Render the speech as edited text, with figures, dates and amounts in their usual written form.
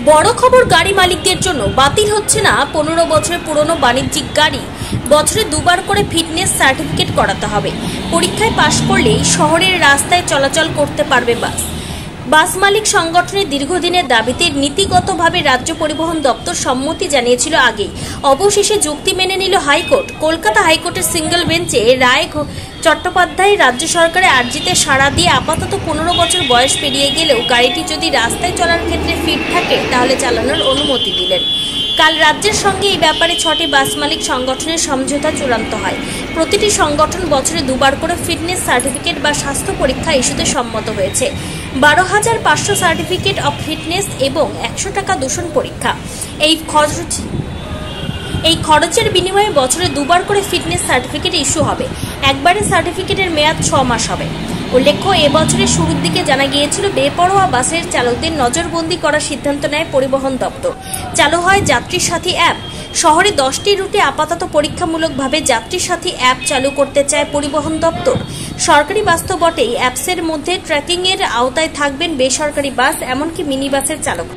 বড় খবর, গাড়ি মালিকদের জন্য বাতিল হচ্ছে না 15 বছরের পুরনো বাণিজ্যিক গাড়ি। বছরে দুবার করে ফিটনেস সার্টিফিকেট করাতে হবে। পরীক্ষায় পাশ করলেই শহরের রাস্তায় চলাচল করতে পারবে বাস। বাস মালিক সংগঠনের দীর্ঘদিনের দাবিতে নীতিগতভাবে রাজ্য পরিবহন দপ্তর সম্মতি জানিয়েছিল আগেই। অবশেষে যুক্তি মেনে নিল হাইকোর্ট। কলকাতা হাইকোর্টের সিঙ্গেল বেঞ্চে রায় চট্টোপাধ্যায় রাজ্য সরকারের আর্জিতে সাড়া দিয়ে আপাতত 15 বছর বয়স পেরিয়ে গেলেও গাড়িটি যদি রাস্তায় চলার ক্ষেত্রে ফিট থাকে তাহলে চালানোর অনুমতি দিলেন। কাল রাজ্যের সঙ্গে এই ব্যাপারে 6টি বাস মালিক সংগঠনের সমঝোতা চূড়ান্ত হয়। প্রতিটি সংগঠন বছরে দুবার করে ফিটনেস সার্টিফিকেট বা স্বাস্থ্য পরীক্ষা ইস্যুতে সম্মত হয়েছে। 12,500 সার্টিফিকেট অফ ফিটনেস এবং 100 টাকা দূষণ পরীক্ষা। এই খরচের বিনিময়ে বছরে দুবার করে ফিটনেস সার্টিফিকেট ইস্যু হবে। একবারে সার্টিফিকেটের মেয়াদ 6 মাস হবে। উল্লেখ্য, এবছরের শুরুর দিকে জানা গিয়েছিল বেপরোয়া বাসের চালকদের নজরবন্দি করার সিদ্ধান্ত নেয় পরিবহন দপ্তর। চালু হয় যাত্রী সাথী অ্যাপ। শহরে 10টি রুটে আপাতত পরীক্ষামূলকভাবে যাত্রী সাথী অ্যাপ চালু করতে চায় পরিবহন দপ্তর। সরকারি বাস তো বটেই, অ্যাপসের মধ্যে ট্র্যাকিংয়ের আওতায় থাকবেন বেসরকারি বাস, এমনকি মিনি বাসের চালক।